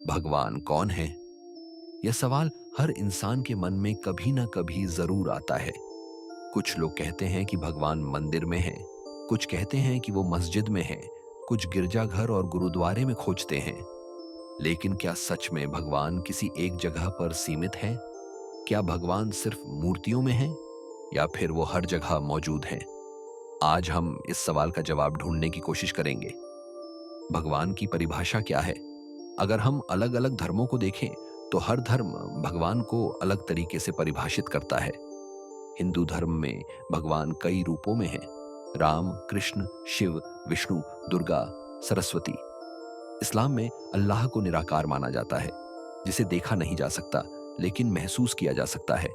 भगवान कौन है? यह सवाल हर इंसान के मन में कभी ना कभी जरूर आता है। कुछ लोग कहते हैं कि भगवान मंदिर में है, कुछ कहते हैं कि वो मस्जिद में है, कुछ गिरजाघर और गुरुद्वारे में खोजते हैं। लेकिन क्या सच में भगवान किसी एक जगह पर सीमित है? क्या भगवान सिर्फ मूर्तियों में है या फिर वो हर जगह मौजूद हैं? आज हम इस सवाल का जवाब ढूंढने की कोशिश करेंगे। भगवान की परिभाषा क्या है? अगर हम अलग अलग धर्मों को देखें तो हर धर्म भगवान को अलग तरीके से परिभाषित करता है। हिंदू धर्म में भगवान कई रूपों में है: राम, कृष्ण, शिव, विष्णु, दुर्गा, सरस्वती। इस्लाम में अल्लाह को निराकार माना जाता है, जिसे देखा नहीं जा सकता लेकिन महसूस किया जा सकता है।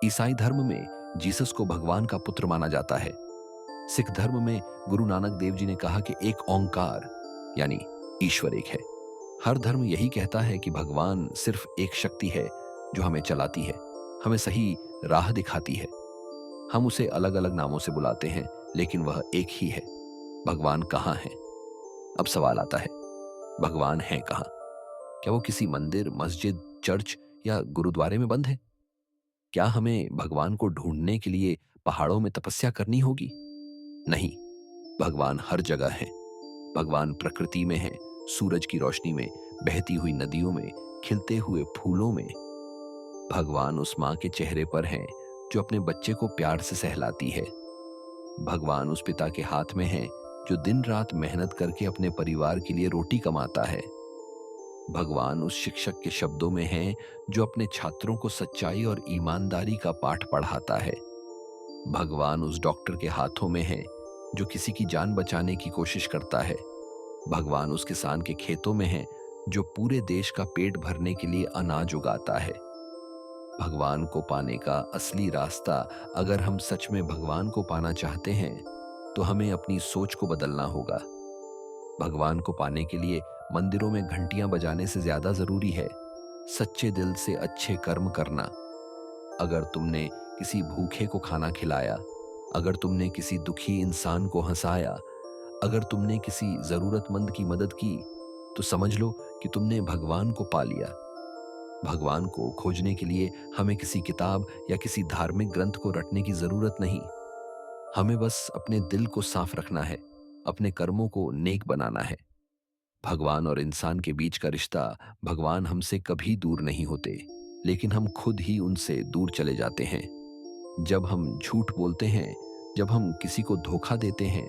ईसाई धर्म में जीसस को भगवान का पुत्र माना जाता है। सिख धर्म में गुरु नानक देव जी ने कहा कि एक ओंकार यानी ईश्वर एक है। हर धर्म यही कहता है कि भगवान सिर्फ एक शक्ति है जो हमें चलाती है, हमें सही राह दिखाती है। हम उसे अलग अलग नामों से बुलाते हैं लेकिन वह एक ही है। भगवान कहाँ है? अब सवाल आता है, भगवान है कहाँ? क्या वो किसी मंदिर, मस्जिद, चर्च या गुरुद्वारे में बंद है? क्या हमें भगवान को ढूंढने के लिए पहाड़ों में तपस्या करनी होगी? नहीं, भगवान हर जगह है। भगवान प्रकृति में है, सूरज की रोशनी में, बहती हुई नदियों में, खिलते हुए फूलों में। भगवान उस माँ के चेहरे पर हैं जो अपने बच्चे को प्यार से सहलाती है। भगवान उस पिता के हाथ में है जो दिन रात मेहनत करके अपने परिवार के लिए रोटी कमाता है। भगवान उस शिक्षक के शब्दों में है जो अपने छात्रों को सच्चाई और ईमानदारी का पाठ पढ़ाता है। भगवान उस डॉक्टर के हाथों में है जो किसी की जान बचाने की कोशिश करता है। भगवान उस किसान के खेतों में है जो पूरे देश का पेट भरने के लिए अनाज उगाता है। भगवान को पाने का असली रास्ता, अगर हम सच में भगवान को पाना चाहते हैं तो हमें अपनी सोच को बदलना होगा। भगवान को पाने के लिए मंदिरों में घंटियां बजाने से ज्यादा जरूरी है सच्चे दिल से अच्छे कर्म करना। अगर तुमने किसी भूखे को खाना खिलाया, अगर तुमने किसी दुखी इंसान को हंसाया, अगर तुमने किसी जरूरतमंद की मदद की, तो समझ लो कि तुमने भगवान को पा लिया। भगवान को खोजने के लिए हमें किसी किताब या किसी धार्मिक ग्रंथ को रटने की जरूरत नहीं। हमें बस अपने दिल को साफ रखना है, अपने कर्मों को नेक बनाना है। भगवान और इंसान के बीच का रिश्ता, भगवान हमसे कभी दूर नहीं होते, लेकिन हम खुद ही उनसे दूर चले जाते हैं। जब हम झूठ बोलते हैं, जब हम किसी को धोखा देते हैं,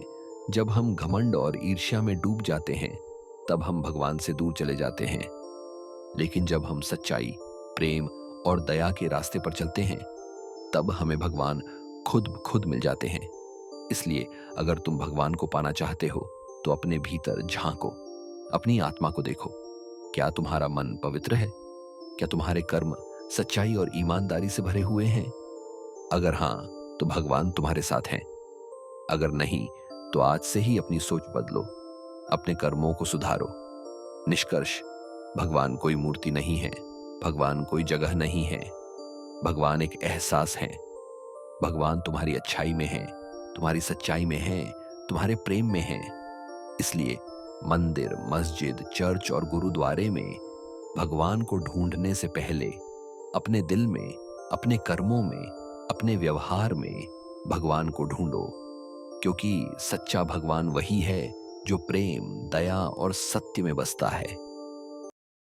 जब हम घमंड और ईर्ष्या में डूब जाते हैं, तब हम भगवान से दूर चले जाते हैं। लेकिन जब हम सच्चाई, प्रेम और दया के रास्ते पर चलते हैं, तब हमें भगवान खुद खुद मिल जाते हैं। इसलिए अगर तुम भगवान को पाना चाहते हो तो अपने भीतर झांको, अपनी आत्मा को देखो। क्या तुम्हारा मन पवित्र है? क्या तुम्हारे कर्म सच्चाई और ईमानदारी से भरे हुए हैं? अगर हाँ, तो भगवान तुम्हारे साथ हैं। अगर नहीं, तो आज से ही अपनी सोच बदलो, अपने कर्मों को सुधारो। निष्कर्ष, भगवान कोई मूर्ति नहीं है, भगवान कोई जगह नहीं है, भगवान एक एहसास है। भगवान तुम्हारी अच्छाई में है, तुम्हारी सच्चाई में है, तुम्हारे प्रेम में है। इसलिए मंदिर, मस्जिद, चर्च और गुरुद्वारे में भगवान को ढूंढने से पहले अपने दिल में, अपने कर्मों में, अपने व्यवहार में भगवान को ढूंढो, क्योंकि सच्चा भगवान वही है जो प्रेम, दया और सत्य में बसता है।